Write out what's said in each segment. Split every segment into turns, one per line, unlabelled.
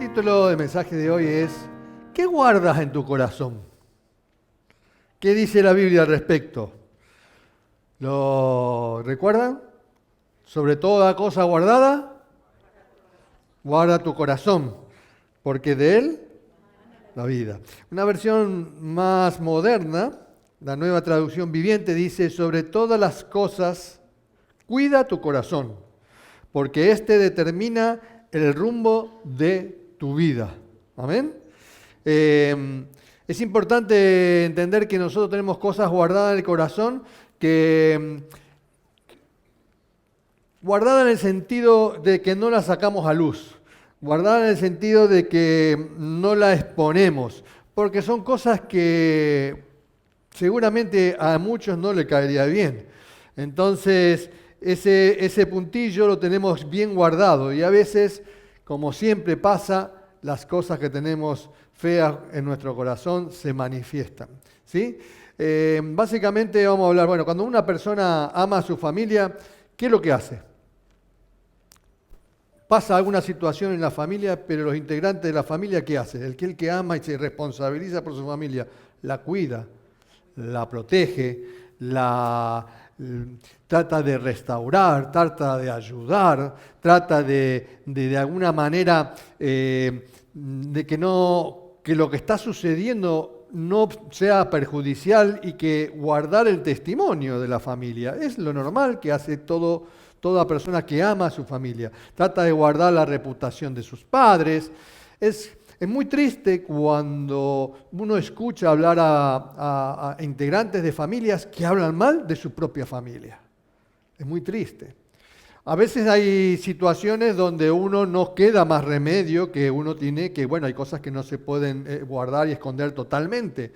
título del mensaje de hoy es ¿qué guardas en tu corazón? ¿Qué dice la Biblia al respecto? ¿Lo recuerdan? Sobre toda cosa guardada, guarda tu corazón, porque de él la vida. Una versión más moderna, la Nueva Traducción Viviente, dice: sobre todas las cosas, cuida tu corazón, porque éste determina el rumbo de tu vida. Amén. Es importante entender que nosotros tenemos cosas guardadas en el corazón, guardadas en el sentido de que no las sacamos a luz, guardadas en el sentido de que no las exponemos, porque son cosas que seguramente a muchos no le caería bien. Entonces, ese puntillo lo tenemos bien guardado y a veces, como siempre pasa, las cosas que tenemos feas en nuestro corazón se manifiestan, ¿sí? Básicamente vamos a hablar, bueno, cuando una persona ama a su familia, ¿qué es lo que hace? Pasa alguna situación en la familia, pero los integrantes de la familia, ¿qué hace? El que ama y se responsabiliza por su familia, la cuida, la protege, trata de restaurar, trata de ayudar, trata de alguna manera de que lo que está sucediendo no sea perjudicial y que guardar el testimonio de la familia. Es lo normal que hace toda persona que ama a su familia. Trata de guardar la reputación de sus padres. Es muy triste cuando uno escucha hablar a integrantes de familias que hablan mal de su propia familia. Es muy triste. A veces hay situaciones donde uno no queda más remedio que uno tiene que, bueno, hay cosas que no se pueden guardar y esconder totalmente.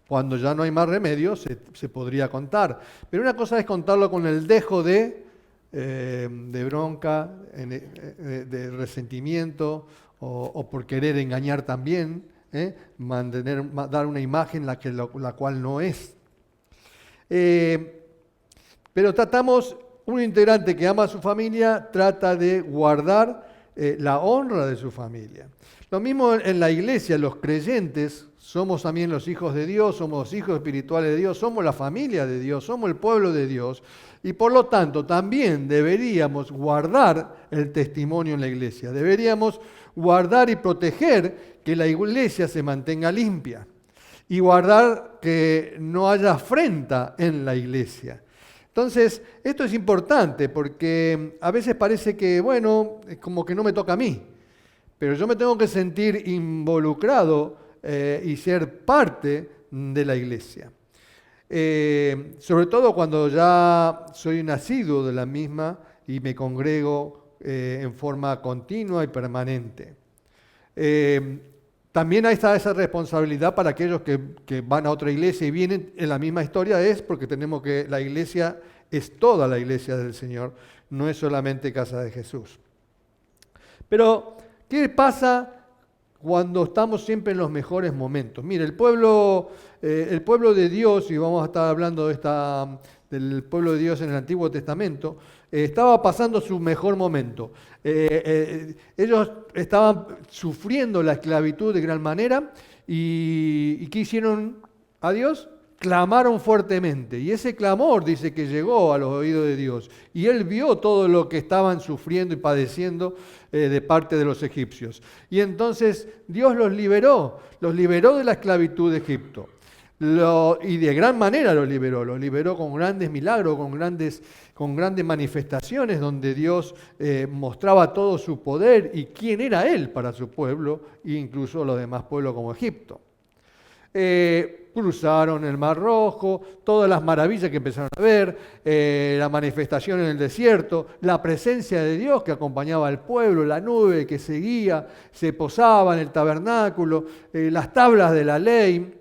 Cuando ya no hay más remedio, se podría contar. Pero una cosa es contarlo con el dejo de bronca, de resentimiento, o por querer engañar también, dar una imagen la cual no es. Pero un integrante que ama a su familia trata de guardar la honra de su familia. Lo mismo en la iglesia, los creyentes somos también los hijos de Dios, somos los hijos espirituales de Dios, somos la familia de Dios, somos el pueblo de Dios. Y por lo tanto también deberíamos guardar el testimonio en la iglesia. Deberíamos guardar y proteger que la iglesia se mantenga limpia. Y guardar que no haya afrenta en la iglesia. Entonces, esto es importante porque a veces parece que, bueno, como que no me toca a mí. Pero yo me tengo que sentir involucrado y ser parte de la iglesia. Sobre todo cuando ya soy nacido de la misma y me congrego en forma continua y permanente. También ahí está esa responsabilidad para aquellos que van a otra iglesia y vienen en la misma historia, es porque tenemos que la iglesia es toda la iglesia del Señor, no es solamente Casa de Jesús. Pero, ¿qué pasa cuando estamos siempre en los mejores momentos? Mire, el pueblo de Dios, y vamos a estar hablando del pueblo de Dios en el Antiguo Testamento, estaba pasando su mejor momento. Ellos estaban sufriendo la esclavitud de gran manera y ¿qué hicieron a Dios? Clamaron fuertemente y ese clamor dice que llegó a los oídos de Dios y Él vio todo lo que estaban sufriendo y padeciendo de parte de los egipcios. Y entonces Dios los liberó de la esclavitud de Egipto. Y de gran manera los liberó con grandes milagros, con grandes manifestaciones donde Dios mostraba todo su poder y quién era Él para su pueblo e incluso los demás pueblos como Egipto. Cruzaron el Mar Rojo, todas las maravillas que empezaron a ver, la manifestación en el desierto, la presencia de Dios que acompañaba al pueblo, la nube que seguía, se posaba en el tabernáculo, las tablas de la ley.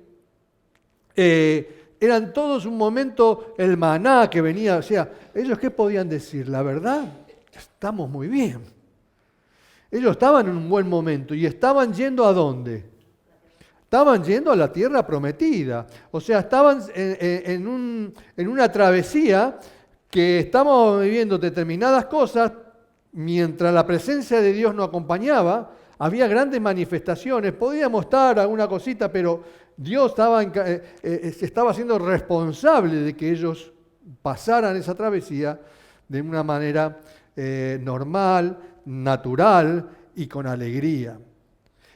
Eran todos un momento, el maná que venía, o sea, ellos ¿qué podían decir? La verdad, estamos muy bien. Ellos estaban en un buen momento y estaban yendo ¿a dónde? Estaban yendo a la tierra prometida, o sea, estaban en una travesía que estábamos viviendo determinadas cosas, mientras la presencia de Dios nos acompañaba, había grandes manifestaciones, podía mostrar alguna cosita, pero Dios se estaba siendo responsable de que ellos pasaran esa travesía de una manera normal, natural y con alegría.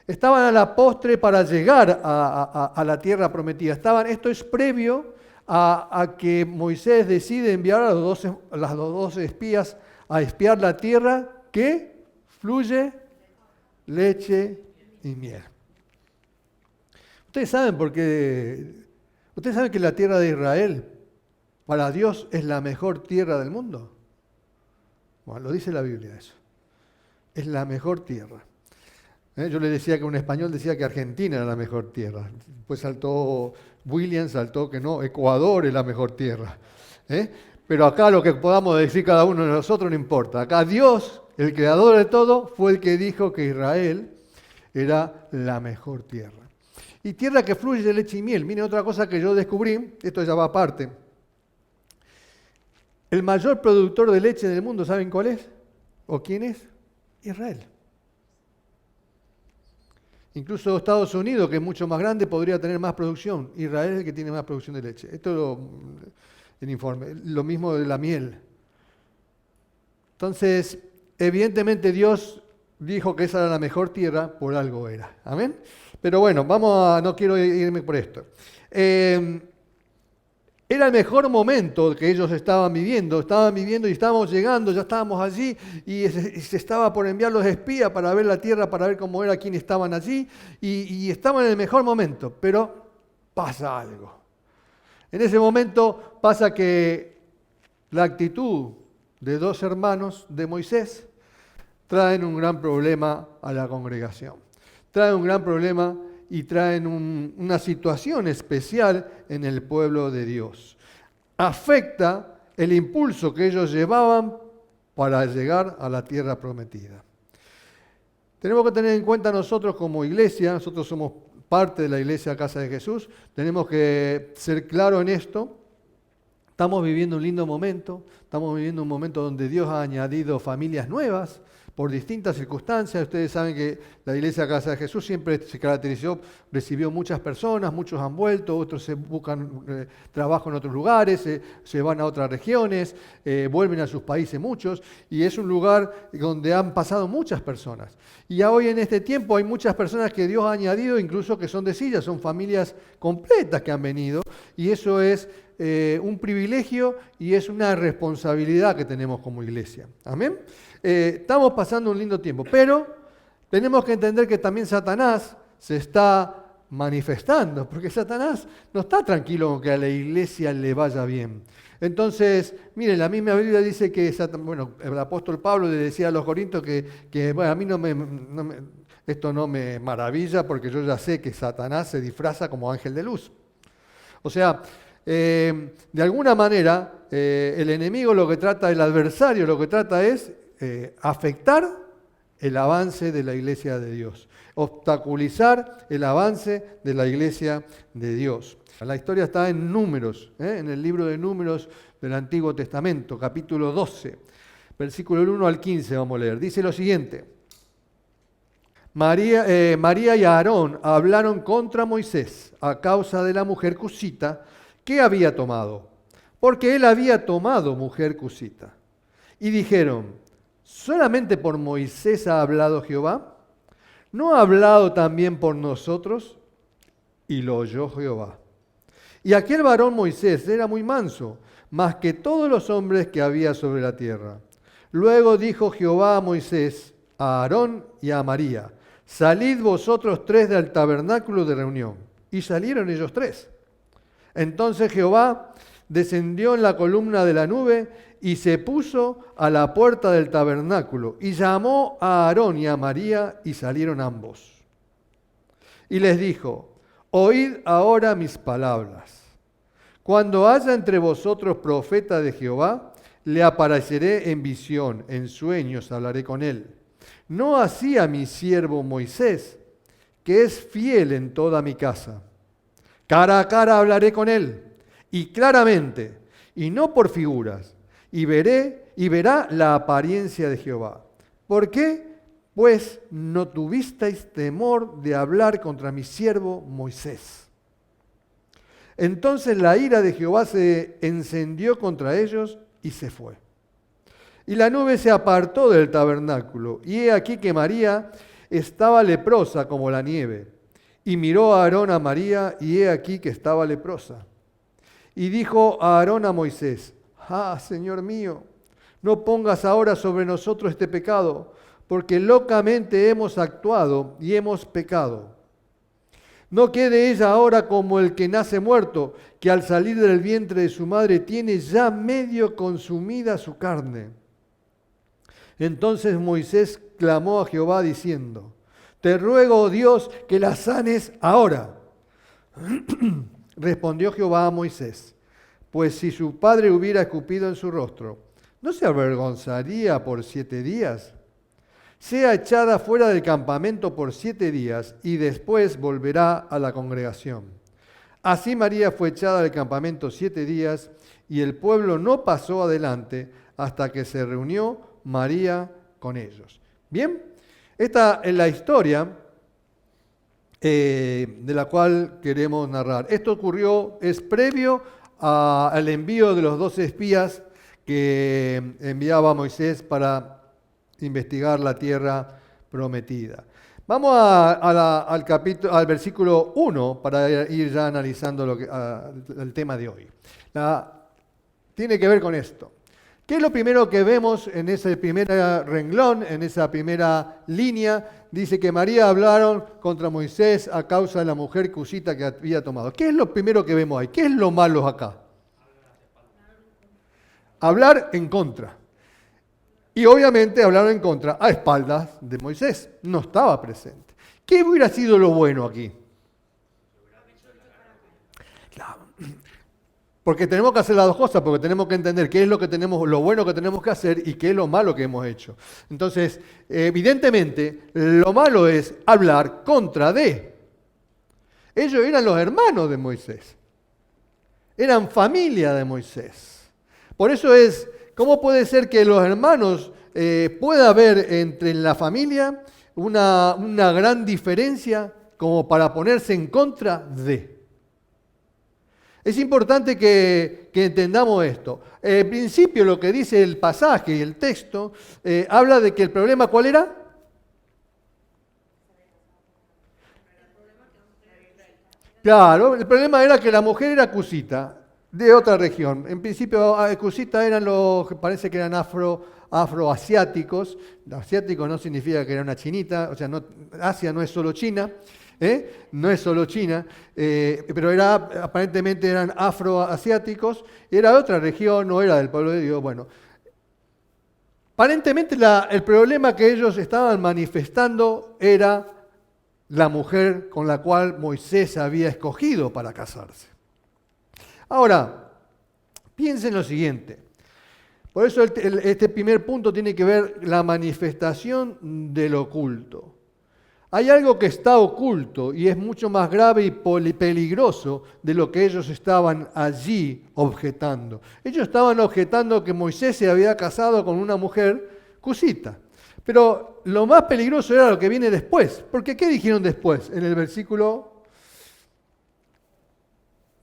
Estaban a la postre para llegar a la tierra prometida. Esto es previo a que Moisés decide enviar a las 12 espías a espiar la tierra que fluye leche y miel. Ustedes saben que la tierra de Israel para Dios es la mejor tierra del mundo. Bueno, lo dice la Biblia eso. Es la mejor tierra. Yo le decía que un español decía que Argentina era la mejor tierra. Después saltó Williams, saltó que no, Ecuador es la mejor tierra. Pero acá lo que podamos decir cada uno de nosotros no importa. Acá Dios, el creador de todo, fue el que dijo que Israel era la mejor tierra. Y tierra que fluye de leche y miel. Miren otra cosa que yo descubrí, esto ya va aparte. El mayor productor de leche del mundo, ¿saben cuál es? ¿O quién es? Israel. Incluso Estados Unidos, que es mucho más grande, podría tener más producción. Israel es el que tiene más producción de leche. Esto es el informe. Lo mismo de la miel. Entonces, evidentemente Dios dijo que esa era la mejor tierra, por algo era. ¿Amén? Pero bueno, no quiero irme por esto. Era el mejor momento que ellos estaban viviendo y estábamos llegando, ya estábamos allí y se estaba por enviar los espías para ver la tierra, para ver cómo era, quién estaban allí y estaban en el mejor momento, pero pasa algo. En ese momento pasa que la actitud de dos hermanos de Moisés traen un gran problema a la congregación. Traen un gran problema y traen una situación especial en el pueblo de Dios. Afecta el impulso que ellos llevaban para llegar a la tierra prometida. Tenemos que tener en cuenta nosotros como iglesia, nosotros somos parte de la iglesia Casa de Jesús, tenemos que ser claros en esto. Estamos viviendo un lindo momento, estamos viviendo un momento donde Dios ha añadido familias nuevas, por distintas circunstancias. Ustedes saben que la iglesia Casa de Jesús siempre se caracterizó, recibió muchas personas, muchos han vuelto, otros se buscan trabajo en otros lugares, se van a otras regiones, vuelven a sus países muchos, y es un lugar donde han pasado muchas personas. Y ya hoy en este tiempo hay muchas personas que Dios ha añadido, incluso que son de Silla, son familias completas que han venido, y eso es un privilegio y es una responsabilidad que tenemos como iglesia. Amén. Estamos pasando un lindo tiempo, pero tenemos que entender que también Satanás se está manifestando, porque Satanás no está tranquilo con que a la iglesia le vaya bien. Entonces, miren, la misma Biblia dice que el apóstol Pablo le decía a los corintios que bueno, a mí esto no me maravilla porque yo ya sé que Satanás se disfraza como ángel de luz. O sea, de alguna manera, el enemigo el adversario lo que trata es afectar el avance de la iglesia de Dios, obstaculizar el avance de la iglesia de Dios. La historia está en Números, en el libro de Números del Antiguo Testamento, capítulo 12, versículo 1 al 15 vamos a leer. Dice lo siguiente: María y Aarón hablaron contra Moisés a causa de la mujer cusita que había tomado, porque él había tomado mujer cusita. Y dijeron: ¿solamente por Moisés ha hablado Jehová? ¿No ha hablado también por nosotros? Y lo oyó Jehová. Y aquel varón Moisés era muy manso, más que todos los hombres que había sobre la tierra. Luego dijo Jehová a Moisés, a Aarón y a María: salid vosotros tres del tabernáculo de reunión. Y salieron ellos tres. Entonces Jehová descendió en la columna de la nube y se puso a la puerta del tabernáculo y llamó a Aarón y a María y salieron ambos. Y les dijo: oíd ahora mis palabras. Cuando haya entre vosotros profeta de Jehová, le apareceré en visión, en sueños hablaré con él. No así a mi siervo Moisés, que es fiel en toda mi casa. Cara a cara hablaré con él, y claramente, y no por figuras, y verá la apariencia de Jehová. ¿Por qué? pues no tuvisteis temor de hablar contra mi siervo Moisés. Entonces la ira de Jehová se encendió contra ellos y se fue. Y la nube se apartó del tabernáculo, y he aquí que María estaba leprosa como la nieve. Y miró a Aarón a María, y he aquí que estaba leprosa. Y dijo a Aarón a Moisés: Señor mío, no pongas ahora sobre nosotros este pecado, porque locamente hemos actuado y hemos pecado. No quede ella ahora como el que nace muerto, que al salir del vientre de su madre tiene ya medio consumida su carne. Entonces Moisés clamó a Jehová diciendo: Te ruego, oh Dios, que la sanes ahora. Respondió Jehová a Moisés: Pues si su padre hubiera escupido en su rostro, ¿no se avergonzaría por 7 días? Sea echada fuera del campamento por 7 días y después volverá a la congregación. Así María fue echada del campamento 7 días y el pueblo no pasó adelante hasta que se reunió María con ellos. Bien, esta es la historia de la cual queremos narrar. Esto ocurrió, es previo al envío de los 12 espías que enviaba Moisés para investigar la tierra prometida. Vamos al versículo 1 para ir ya analizando el tema de hoy. Tiene que ver con esto. ¿Qué es lo primero que vemos en ese primer renglón, en esa primera línea? Dice que María hablaron contra Moisés a causa de la mujer cusita que había tomado. ¿Qué es lo primero que vemos ahí? ¿Qué es lo malo acá? Hablar en contra. Y obviamente hablaron en contra a espaldas de Moisés. No estaba presente. ¿Qué hubiera sido lo bueno aquí? Claro. Porque tenemos que hacer las dos cosas, porque tenemos que entender qué es lo bueno que tenemos que hacer y qué es lo malo que hemos hecho. Entonces, evidentemente, lo malo es hablar contra de. Ellos eran los hermanos de Moisés. Eran familia de Moisés. Por eso ¿cómo puede ser que los hermanos pueda haber entre la familia una gran diferencia como para ponerse en contra de? Es importante que entendamos esto. En principio lo que dice el pasaje y el texto habla de que el problema ¿cuál era? Claro, el problema era que la mujer era cusita, de otra región. En principio, cusita eran parece que eran afroasiáticos. Asiático no significa que era una chinita, o sea, Asia no es solo China, no es solo China, pero aparentemente eran afroasiáticos, era de otra región, no era del pueblo de Dios. Bueno, aparentemente el problema que ellos estaban manifestando era la mujer con la cual Moisés había escogido para casarse. Ahora, piensen lo siguiente. Por eso este primer punto tiene que ver la manifestación del oculto. Hay algo que está oculto y es mucho más grave y peligroso de lo que ellos estaban allí objetando. Ellos estaban objetando que Moisés se había casado con una mujer cusita. Pero lo más peligroso era lo que viene después. Porque ¿qué dijeron después? En el versículo...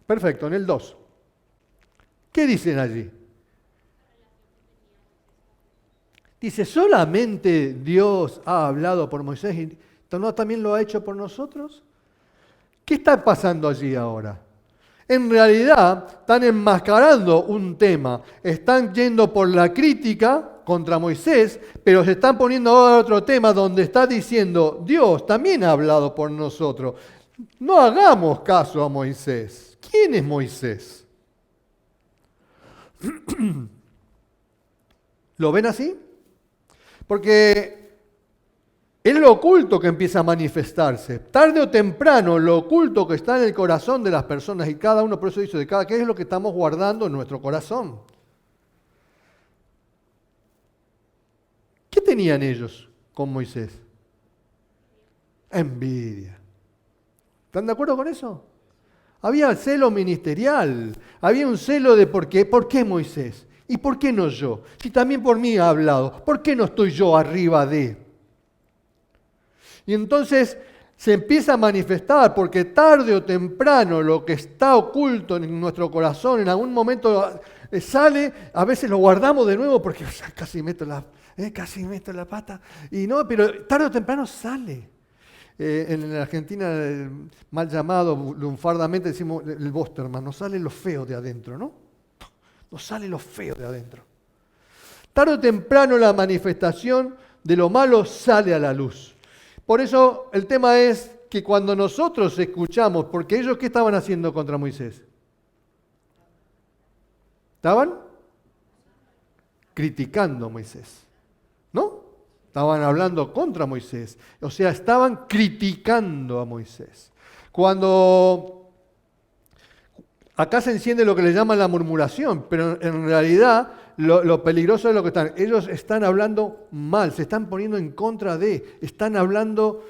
Perfecto, en el 2. ¿Qué dicen allí? Dice, ¿solamente Dios ha hablado por Moisés y no también lo ha hecho por nosotros? ¿Qué está pasando allí ahora? En realidad están enmascarando un tema, están yendo por la crítica contra Moisés, pero se están poniendo ahora otro tema donde está diciendo, Dios también ha hablado por nosotros. No hagamos caso a Moisés. ¿Quién es Moisés? ¿Lo ven así? Porque es lo oculto que empieza a manifestarse. Tarde o temprano, lo oculto que está en el corazón de las personas, y cada uno, por eso dice, ¿qué es lo que estamos guardando en nuestro corazón? ¿Qué tenían ellos con Moisés? Envidia. ¿Están de acuerdo con eso? Había celo ministerial, había un celo de ¿por qué Moisés? ¿Y por qué no yo? Si también por mí ha hablado, ¿por qué no estoy yo arriba de? Y entonces se empieza a manifestar, porque tarde o temprano lo que está oculto en nuestro corazón, en algún momento sale, a veces lo guardamos de nuevo porque casi meto la pata, y no, pero tarde o temprano sale. En la Argentina, mal llamado, lunfardamente decimos el Bosterman, nos sale lo feo de adentro, ¿no? Nos sale lo feo de adentro. Tarde o temprano la manifestación de lo malo sale a la luz. Por eso el tema es que cuando nosotros escuchamos, porque ellos ¿qué estaban haciendo contra Moisés? Estaban criticando a Moisés, ¿no? Estaban hablando contra Moisés, o sea, estaban criticando a Moisés. Cuando acá se enciende lo que le llaman la murmuración, pero en realidad lo peligroso es lo que están. Ellos están hablando mal, se están poniendo en contra de, están hablando,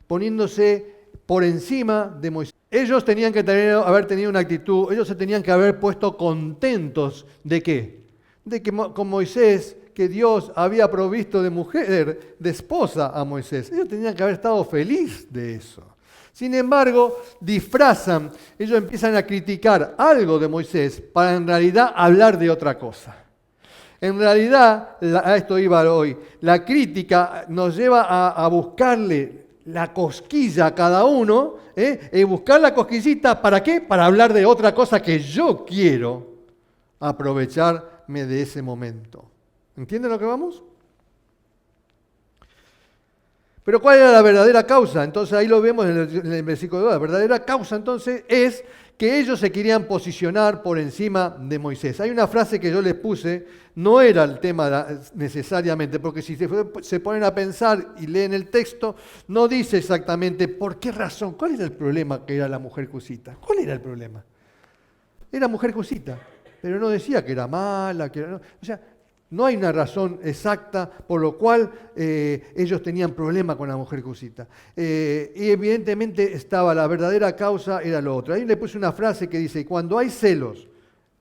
poniéndose por encima de Moisés. Ellos tenían que haber tenido una actitud, ellos se tenían que haber puesto contentos ¿de qué? De que con Moisés, que Dios había provisto de mujer, de esposa a Moisés. Ellos tenían que haber estado felices de eso. Sin embargo, disfrazan, ellos empiezan a criticar algo de Moisés para en realidad hablar de otra cosa. En realidad, a esto iba hoy, la crítica nos lleva a buscarle la cosquilla a cada uno, y buscar la cosquillita, ¿para qué? Para hablar de otra cosa que yo quiero aprovecharme de ese momento. ¿Entienden lo que vamos? Pero ¿cuál era la verdadera causa? Entonces ahí lo vemos en el versículo 2. La verdadera causa entonces es que ellos se querían posicionar por encima de Moisés. Hay una frase que yo les puse, no era el tema necesariamente, porque si se ponen a pensar y leen el texto, no dice exactamente por qué razón, cuál era el problema que era la mujer cusita. ¿Cuál era el problema? Era mujer cusita, pero no decía que era mala, que era... No. O sea, no hay una razón exacta por lo cual ellos tenían problema con la mujer cusita. Y evidentemente estaba la verdadera causa, era lo otro. Ahí le puse una frase que dice, cuando hay celos,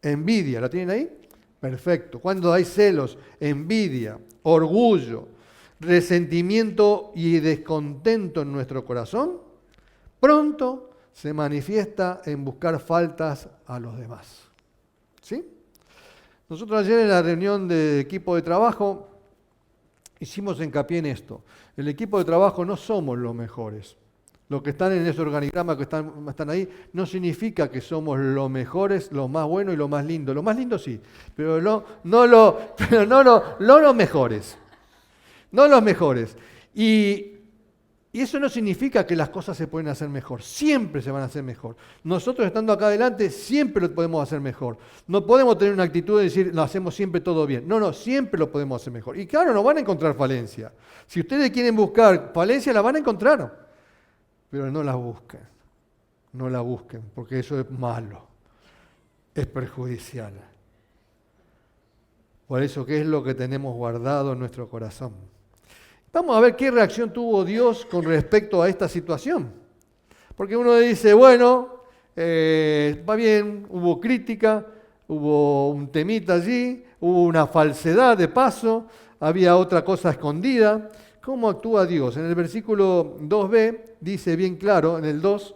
envidia, ¿la tienen ahí? Perfecto. Cuando hay celos, envidia, orgullo, resentimiento y descontento en nuestro corazón, pronto se manifiesta en buscar faltas a los demás. ¿Sí? Nosotros ayer en la reunión de equipo de trabajo hicimos hincapié en esto. El equipo de trabajo no somos los mejores. Los que están en ese organigrama que están ahí no significa que somos los mejores, los más buenos y los más lindos. Los más lindos sí, pero no los mejores. No los mejores. Y eso no significa que las cosas se pueden hacer mejor. Siempre se van a hacer mejor. Nosotros estando acá adelante siempre lo podemos hacer mejor. No podemos tener una actitud de decir, lo hacemos siempre todo bien. No, siempre lo podemos hacer mejor. Y claro, no van a encontrar falencia. Si ustedes quieren buscar falencia, la van a encontrar. Pero no la busquen. No la busquen, porque eso es malo. Es perjudicial. Por eso, ¿qué es lo que tenemos guardado en nuestro corazón? Vamos a ver qué reacción tuvo Dios con respecto a esta situación. Porque uno dice, bueno, va bien, hubo crítica, hubo un temita allí, hubo una falsedad de paso, había otra cosa escondida. ¿Cómo actúa Dios? En el versículo 2b dice bien claro, en el 2,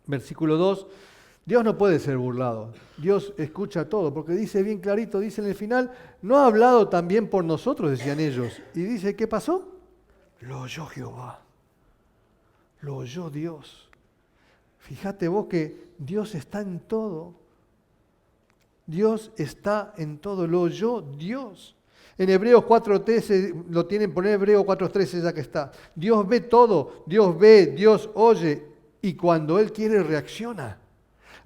versículo 2, Dios no puede ser burlado. Dios escucha todo, porque dice bien clarito, dice en el final, ¿no ha hablado también por nosotros? Decían ellos. Y dice, ¿qué pasó? Lo oyó Jehová. Lo oyó Dios. Fíjate vos que Dios está en todo. Dios está en todo. Lo oyó Dios. En Hebreos 4.13, lo tienen por Hebreos 4.13 ya que está. Dios ve todo. Dios ve, Dios oye. Y cuando Él quiere reacciona.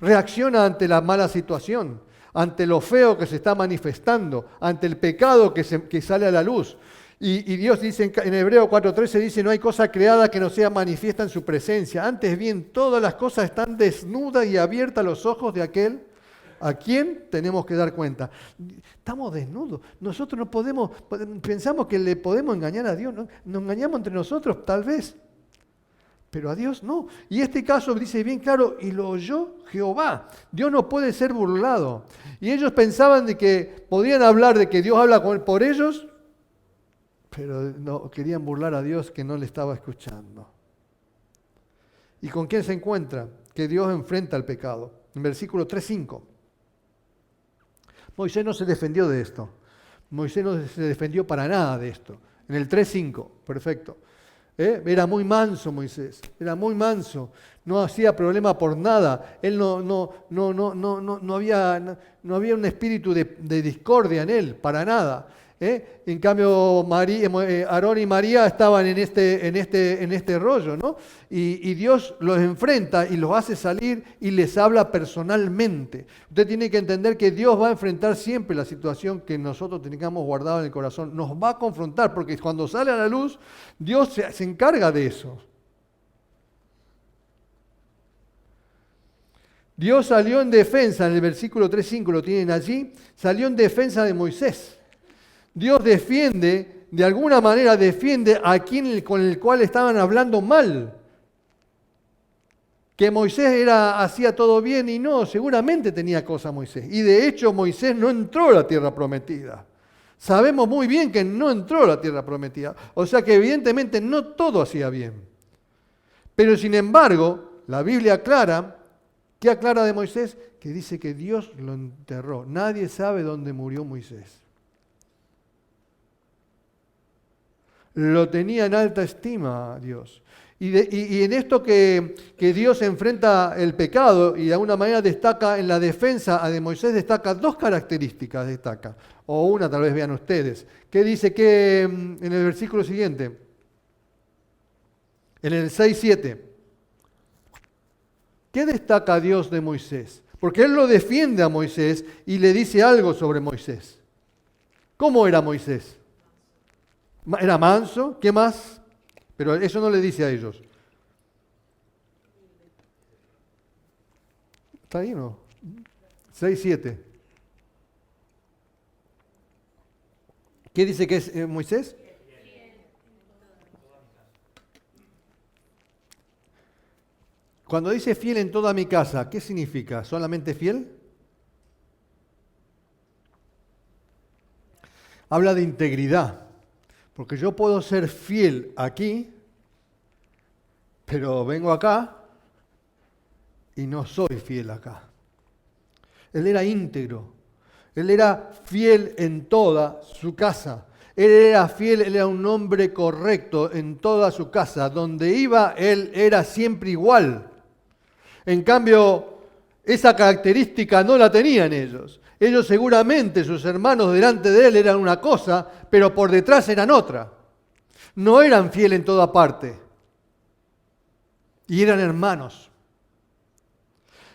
Reacciona ante la mala situación, ante lo feo que se está manifestando, ante el pecado que sale a la luz. Y Dios dice en Hebreos 4.13, dice, no hay cosa creada que no sea manifiesta en su presencia. Antes bien, todas las cosas están desnudas y abiertas a los ojos de aquel a quien tenemos que dar cuenta. Estamos desnudos. Nosotros no podemos, pensamos que le podemos engañar a Dios. Nos engañamos entre nosotros, tal vez. Pero a Dios no. Y este caso dice bien claro, y lo oyó Jehová. Dios no puede ser burlado. Y ellos pensaban de que podían hablar de que Dios habla por ellos, pero no, querían burlar a Dios que no le estaba escuchando. ¿Y con quién se encuentra? Que Dios enfrenta el pecado. En versículo 3:5. Moisés no se defendió de esto. Moisés no se defendió para nada de esto. En el 3:5, perfecto. Era muy manso Moisés, era muy manso, no hacía problema por nada. Él no había un espíritu de discordia en él, para nada. En cambio, Aarón y María estaban en este rollo, ¿no? Y Dios los enfrenta y los hace salir y les habla personalmente. Usted tiene que entender que Dios va a enfrentar siempre la situación que nosotros tengamos guardada en el corazón. Nos va a confrontar porque cuando sale a la luz, Dios se encarga de eso. Dios salió en defensa, en el versículo 3:5 lo tienen allí, salió en defensa de Moisés. Dios defiende, de alguna manera defiende a quien con el cual estaban hablando mal. Que Moisés hacía todo bien y no, seguramente tenía cosas Moisés. Y de hecho Moisés no entró a la tierra prometida. Sabemos muy bien que no entró a la tierra prometida. O sea que evidentemente no todo hacía bien. Pero sin embargo, la Biblia aclara, ¿qué aclara de Moisés? Que dice que Dios lo enterró. Nadie sabe dónde murió Moisés. Lo tenía en alta estima Dios. Y en esto que Dios enfrenta el pecado y de alguna manera destaca en la defensa de Moisés, destaca dos características, o una tal vez vean ustedes. ¿Qué dice que en el versículo siguiente? En el 6:7. ¿Qué destaca Dios de Moisés? Porque Él lo defiende a Moisés y le dice algo sobre Moisés. ¿Cómo era Moisés? Era manso, ¿qué más? Pero eso no le dice a ellos. ¿Está ahí o no? 6:7. ¿Qué dice que es Moisés? Cuando dice fiel en toda mi casa, ¿qué significa? ¿Solamente fiel? Habla de integridad. Porque yo puedo ser fiel aquí, pero vengo acá y no soy fiel acá. Él era íntegro. Él era fiel en toda su casa. Él era fiel, él era un hombre correcto en toda su casa. Donde iba, él era siempre igual. En cambio, esa característica no la tenían ellos. Ellos seguramente, sus hermanos delante de él eran una cosa, pero por detrás eran otra. No eran fieles en toda parte. Y eran hermanos.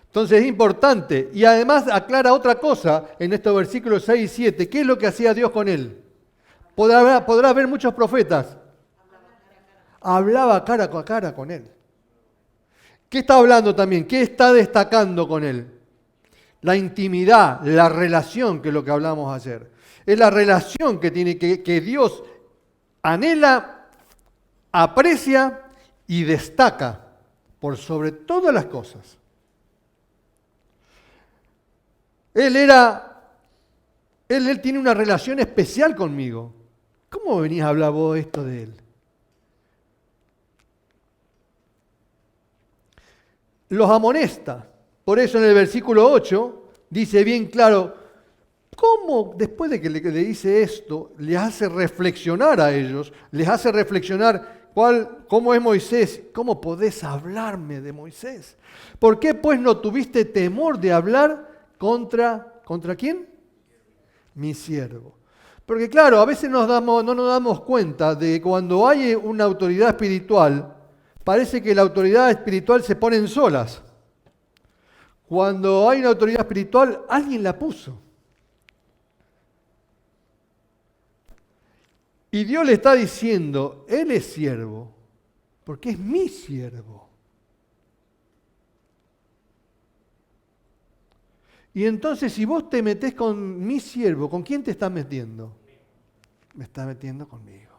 Entonces es importante. Y además aclara otra cosa en estos versículos 6 y 7. ¿Qué es lo que hacía Dios con él? Podrá haber muchos profetas. Hablaba cara a cara con él. ¿Qué está hablando también? ¿Qué está destacando con él? La intimidad, la relación, que es lo que hablamos ayer. Es la relación que tiene que Dios anhela, aprecia y destaca por sobre todas las cosas. Él tiene una relación especial conmigo. ¿Cómo venís a hablar vos esto de él? Los amonesta. Por eso en el versículo 8 dice bien claro, ¿cómo después de que le dice esto, les hace reflexionar a ellos, les hace reflexionar cómo es Moisés? ¿Cómo podés hablarme de Moisés? ¿Por qué pues no tuviste temor de hablar contra quién? Mi siervo. Porque claro, a veces no nos damos cuenta de que cuando hay una autoridad espiritual, parece que la autoridad espiritual se pone en solas. Cuando hay una autoridad espiritual, alguien la puso. Y Dios le está diciendo, Él es siervo, porque es mi siervo. Y entonces, si vos te metés con mi siervo, ¿con quién te estás metiendo? Me estás metiendo conmigo.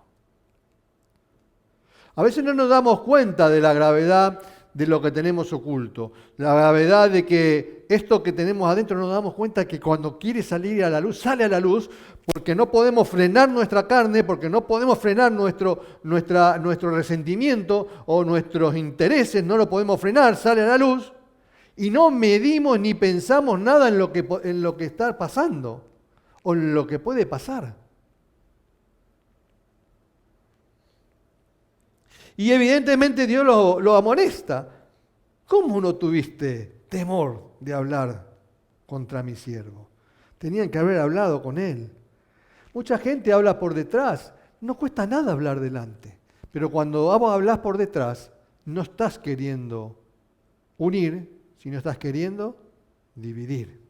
A veces no nos damos cuenta de la gravedad de lo que tenemos oculto. La gravedad de que esto que tenemos adentro nos damos cuenta que cuando quiere salir a la luz, sale a la luz, porque no podemos frenar nuestra carne, porque no podemos frenar nuestro resentimiento o nuestros intereses, no lo podemos frenar, sale a la luz, y no medimos ni pensamos nada en lo que está pasando o en lo que puede pasar. Y evidentemente Dios lo amonesta. ¿Cómo no tuviste temor de hablar contra mi siervo? Tenían que haber hablado con él. Mucha gente habla por detrás. No cuesta nada hablar delante. Pero cuando hablas por detrás, no estás queriendo unir, sino estás queriendo dividir.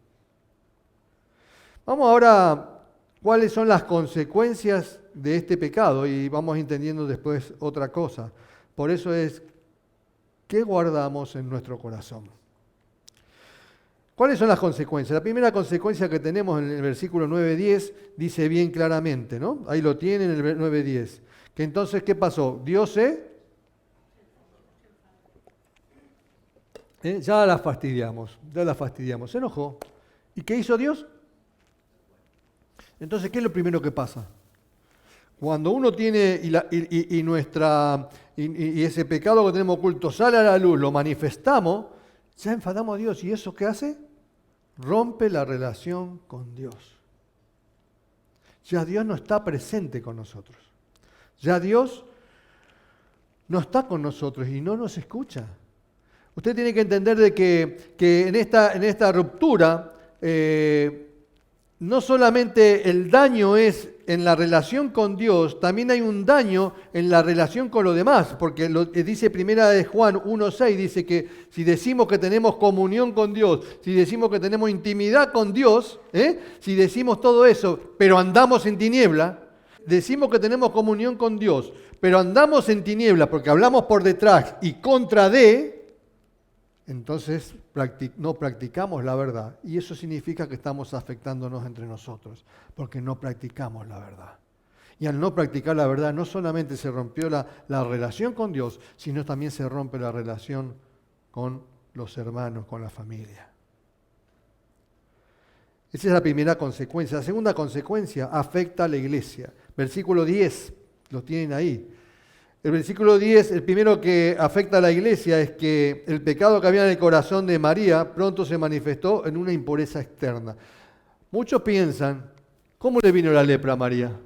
Vamos ahora a cuáles son las consecuencias de este pecado y vamos entendiendo después otra cosa. Por eso es, ¿qué guardamos en nuestro corazón? ¿Cuáles son las consecuencias? La primera consecuencia que tenemos en el versículo 9-10 dice bien claramente, ¿no? Ahí lo tienen en el 9-10. Que entonces, ¿qué pasó? Dios ya la fastidiamos. Se enojó. ¿Y qué hizo Dios? Entonces, ¿qué es lo primero que pasa? Cuando uno tiene y ese pecado que tenemos oculto sale a la luz, lo manifestamos, ya enfadamos a Dios. ¿Y eso qué hace? Rompe la relación con Dios. Ya Dios no está presente con nosotros. Ya Dios no está con nosotros y no nos escucha. Usted tiene que entender de que en esta ruptura, no solamente el daño es en la relación con Dios, también hay un daño en la relación con los demás, porque dice primera de Juan 1:6, dice que si decimos que tenemos comunión con Dios, si decimos que tenemos intimidad con Dios, si decimos todo eso, pero andamos en tiniebla, decimos que tenemos comunión con Dios, pero andamos en tiniebla porque hablamos por detrás y contra de, entonces no practicamos la verdad. Y eso significa que estamos afectándonos entre nosotros, porque no practicamos la verdad. Y al no practicar la verdad, no solamente se rompió la relación con Dios, sino también se rompe la relación con los hermanos, con la familia. Esa es la primera consecuencia. La segunda consecuencia afecta a la iglesia. Versículo 10, lo tienen ahí. El versículo 10, el primero que afecta a la iglesia es que el pecado que había en el corazón de María pronto se manifestó en una impureza externa. Muchos piensan, ¿cómo le vino la lepra a María?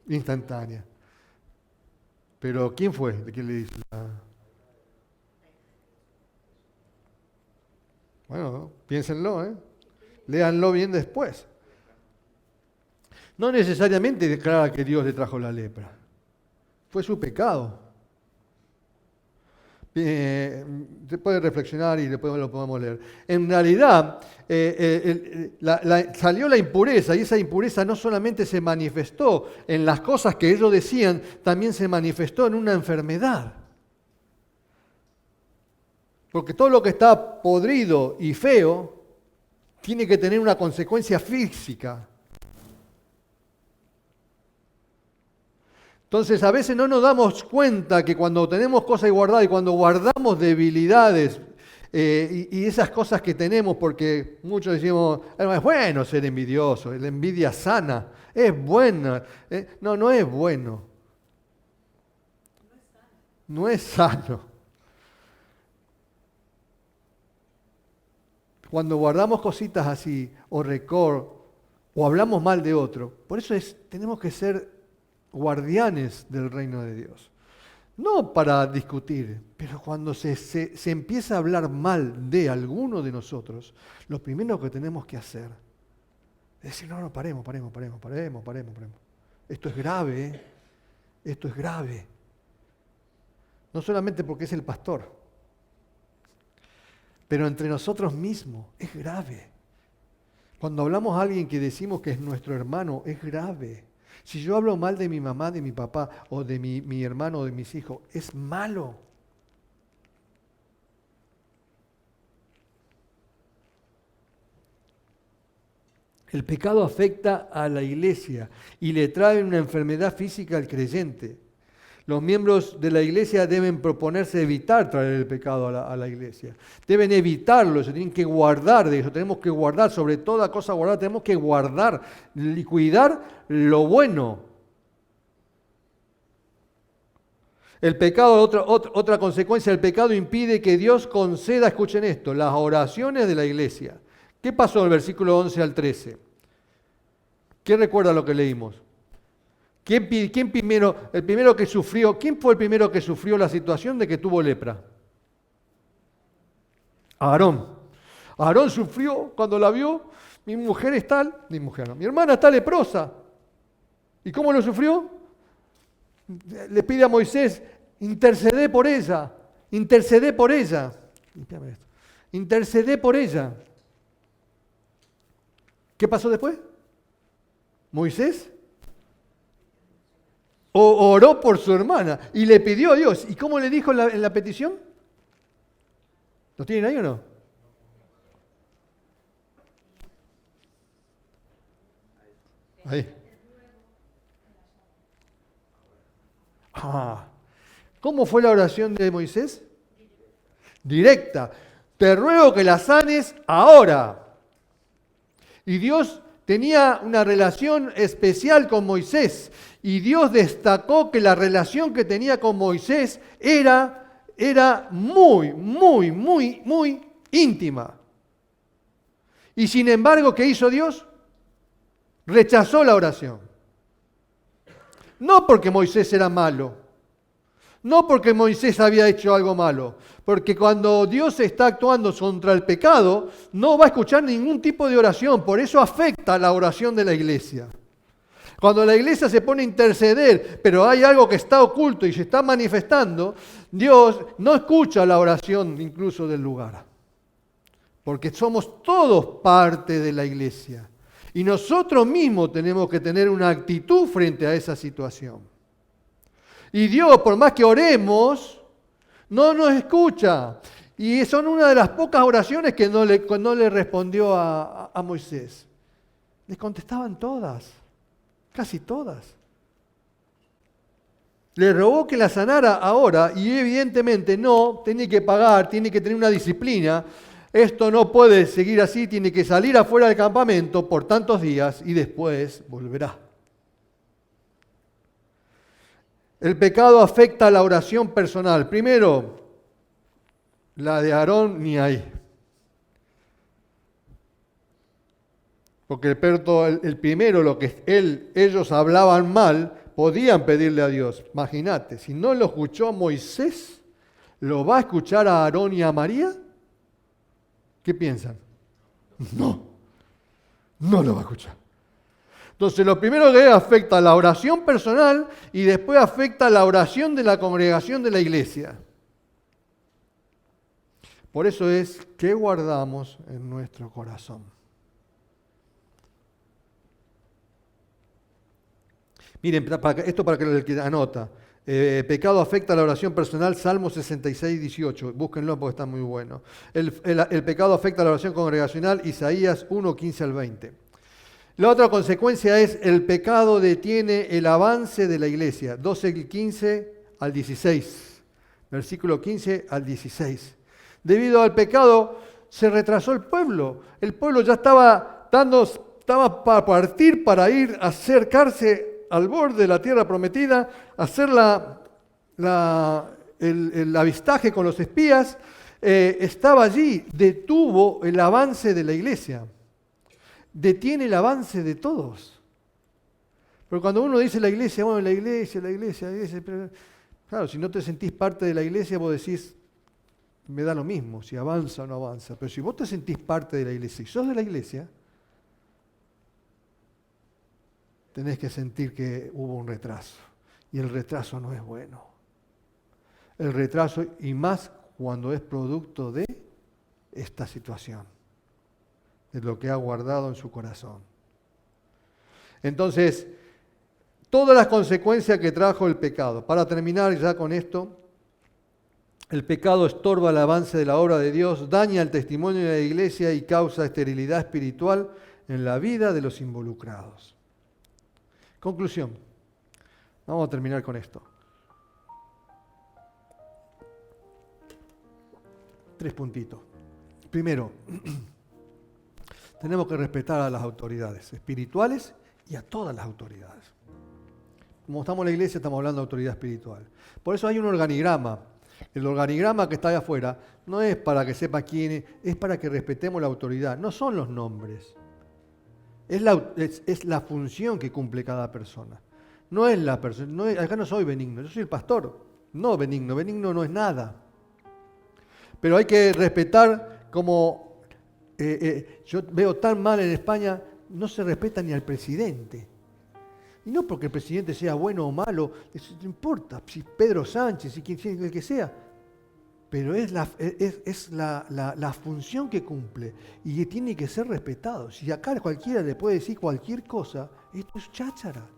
Instantánea. Pero ¿quién fue? ¿De quién le dice? Bueno, piénsenlo, léanlo bien después. No necesariamente declara que Dios le trajo la lepra. Fue su pecado. Se puede reflexionar y después lo podemos leer. En realidad, salió la impureza y esa impureza no solamente se manifestó en las cosas que ellos decían, también se manifestó en una enfermedad. Porque todo lo que está podrido y feo tiene que tener una consecuencia física. Entonces, a veces no nos damos cuenta que cuando tenemos cosas guardadas y cuando guardamos debilidades y esas cosas que tenemos, porque muchos decimos, es bueno ser envidioso, la envidia sana, es buena. No, no es bueno. No es sano. Cuando guardamos cositas así, o rencor, o hablamos mal de otro, por eso tenemos que ser guardianes del reino de Dios. No para discutir, pero cuando se empieza a hablar mal de alguno de nosotros, lo primero que tenemos que hacer es decir, no, paremos. Esto es grave, esto es grave. No solamente porque es el pastor, pero entre nosotros mismos es grave. Cuando hablamos a alguien que decimos que es nuestro hermano, es grave. Si yo hablo mal de mi mamá, de mi papá, o de mi hermano, o de mis hijos, es malo. El pecado afecta a la iglesia y le trae una enfermedad física al creyente. Los miembros de la iglesia deben proponerse evitar traer el pecado a la iglesia. Deben evitarlo, se tienen que guardar de eso. Tenemos que guardar, sobre toda cosa guardada, tenemos que guardar y cuidar lo bueno. El pecado, otra consecuencia del pecado impide que Dios conceda, escuchen esto, las oraciones de la iglesia. ¿Qué pasó en el versículo 11 al 13? ¿Qué recuerda lo que leímos? ¿Quién el primero que sufrió, quién fue el primero que sufrió la situación de que tuvo lepra? Aarón. Aarón sufrió cuando la vio, mi hermana está leprosa. ¿Y cómo lo sufrió? Le pide a Moisés, intercede por ella. Intercede por ella. ¿Qué pasó después? Moisés oró por su hermana y le pidió a Dios. ¿Y cómo le dijo en la petición? ¿Lo tienen ahí o no? Ahí. ¿Cómo fue la oración de Moisés? Directa. Te ruego que la sanes ahora. Y Dios tenía una relación especial con Moisés. Y Dios destacó que la relación que tenía con Moisés era muy, muy, muy, muy íntima. Y sin embargo, ¿qué hizo Dios? Rechazó la oración. No porque Moisés era malo, no porque Moisés había hecho algo malo, porque cuando Dios está actuando contra el pecado, no va a escuchar ningún tipo de oración, por eso afecta la oración de la iglesia. Cuando la iglesia se pone a interceder, pero hay algo que está oculto y se está manifestando, Dios no escucha la oración incluso del lugar, porque somos todos parte de la iglesia. Y nosotros mismos tenemos que tener una actitud frente a esa situación. Y Dios, por más que oremos, no nos escucha. Y son una de las pocas oraciones que no le respondió a Moisés. Les contestaban todas, casi todas. Le rogó que la sanara ahora y evidentemente no, tiene que pagar, tiene que tener una disciplina. Esto no puede seguir así, tiene que salir afuera del campamento por tantos días y después volverá. El pecado afecta a la oración personal. Primero, la de Aarón ni ahí. Porque el primero, lo que ellos hablaban mal, podían pedirle a Dios. Imagínate, si no lo escuchó Moisés, ¿lo va a escuchar a Aarón y a María? ¿Qué piensan? No lo va a escuchar. Entonces, lo primero que afecta la oración personal y después afecta la oración de la congregación de la iglesia. Por eso es que guardamos en nuestro corazón. Miren, esto para que el que anota. Pecado afecta la oración personal, Salmo 66, 18. Búsquenlo porque está muy bueno. El pecado afecta la oración congregacional, Isaías 1, 15 al 20. La otra consecuencia es el pecado detiene el avance de la iglesia. 12, 15 al 16. Versículo 15 al 16. Debido al pecado se retrasó el pueblo. El pueblo ya estaba para partir para ir a acercarse al borde de la tierra prometida, hacer el avistaje con los espías, estaba allí, detuvo el avance de la iglesia, detiene el avance de todos. Pero cuando uno dice la iglesia, bueno, la iglesia, pero, claro, si no te sentís parte de la iglesia, vos decís, me da lo mismo, si avanza o no avanza. Pero si vos te sentís parte de la iglesia y sos de la iglesia, tenés que sentir que hubo un retraso. Y el retraso no es bueno. El retraso, y más cuando es producto de esta situación, de lo que ha guardado en su corazón. Entonces, todas las consecuencias que trajo el pecado. Para terminar ya con esto, el pecado estorba el avance de la obra de Dios, daña el testimonio de la iglesia y causa esterilidad espiritual en la vida de los involucrados. Conclusión. Vamos a terminar con esto. 3 puntitos. Primero, tenemos que respetar a las autoridades espirituales y a todas las autoridades. Como estamos en la iglesia, estamos hablando de autoridad espiritual. Por eso hay un organigrama. El organigrama que está ahí afuera no es para que sepa quién es para que respetemos la autoridad. No son los nombres. Es la función que cumple cada persona. No es la persona. Acá no soy Benigno, yo soy el pastor. No Benigno. Benigno no es nada. Pero hay que respetar como yo veo tan mal en España, no se respeta ni al presidente. Y no porque el presidente sea bueno o malo, eso no importa, si Pedro Sánchez, si quien el que sea, pero es la función que cumple y que tiene que ser respetado. Si acá cualquiera le puede decir cualquier cosa, esto es cháchara.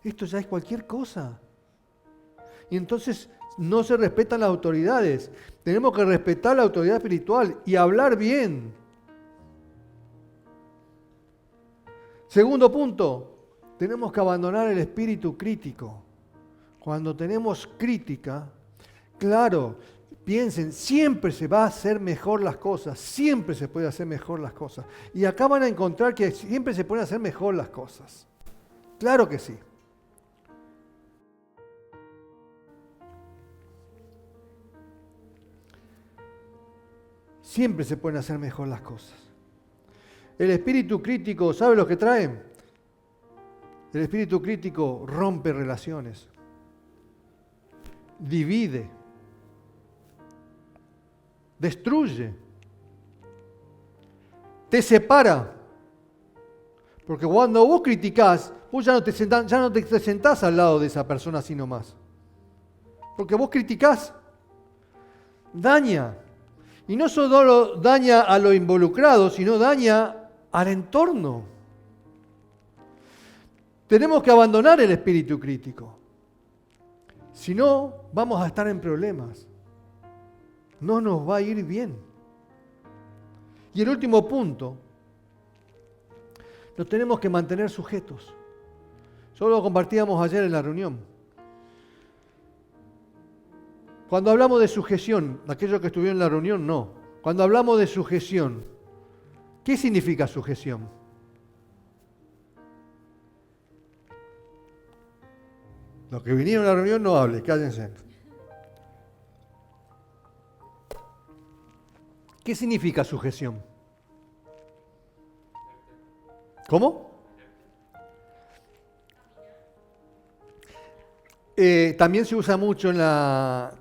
Esto ya es cualquier cosa. Y entonces no se respetan las autoridades. Tenemos que respetar la autoridad espiritual y hablar bien. Segundo punto, tenemos que abandonar el espíritu crítico. Cuando tenemos crítica, claro, piensen, siempre se va a hacer mejor las cosas, siempre se puede hacer mejor las cosas. Y acá van a encontrar que siempre se pueden hacer mejor las cosas. Claro que sí. Siempre se pueden hacer mejor las cosas. El espíritu crítico, ¿sabe lo que trae? El espíritu crítico rompe relaciones, divide, destruye, te separa. Porque cuando vos criticás, vos ya no te sentás al lado de esa persona así nomás. Porque vos criticás, daña. Y no solo daña a los involucrados, sino daña al entorno. Tenemos que abandonar el espíritu crítico. Si no, vamos a estar en problemas. No nos va a ir bien. Y el último punto, nos tenemos que mantener sujetos. Solo lo compartíamos ayer en la reunión. Cuando hablamos de sujeción, aquellos que estuvieron en la reunión, no. Cuando hablamos de sujeción, ¿qué significa sujeción? Los que vinieron a la reunión no hablen, cállense. ¿Qué significa sujeción? ¿Cómo? También se usa mucho en la...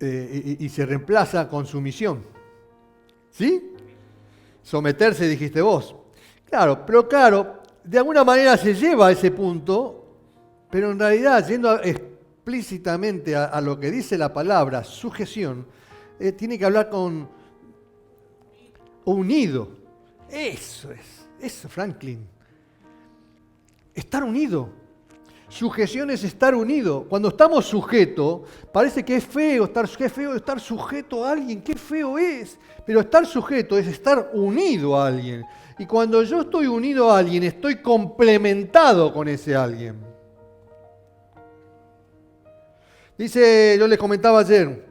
y se reemplaza con sumisión. ¿Sí? Someterse, dijiste vos. Claro, pero claro, de alguna manera se lleva a ese punto, pero en realidad, yendo explícitamente a lo que dice la palabra sujeción, tiene que hablar con unido. Eso, Franklin. Estar unido. Sujeción es estar unido. Cuando estamos sujetos, parece que es feo estar sujeto a alguien, qué feo es. Pero estar sujeto es estar unido a alguien. Y cuando yo estoy unido a alguien, estoy complementado con ese alguien. Dice, yo les comentaba ayer,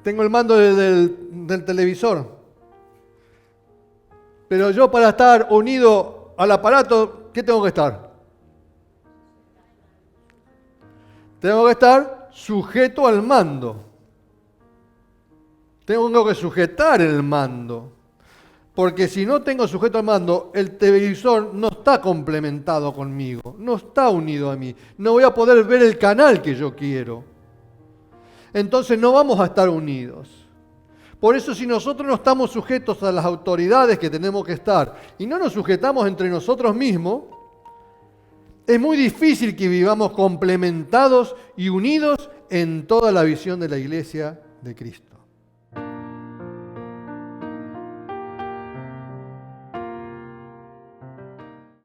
tengo el mando del televisor, pero yo para estar unido al aparato, ¿qué tengo que estar? Tengo que estar sujeto al mando. Tengo que sujetar el mando. Porque si no tengo sujeto al mando, el televisor no está complementado conmigo, no está unido a mí. No voy a poder ver el canal que yo quiero. Entonces no vamos a estar unidos. Por eso si nosotros no estamos sujetos a las autoridades que tenemos que estar y no nos sujetamos entre nosotros mismos, es muy difícil que vivamos complementados y unidos en toda la visión de la iglesia de Cristo.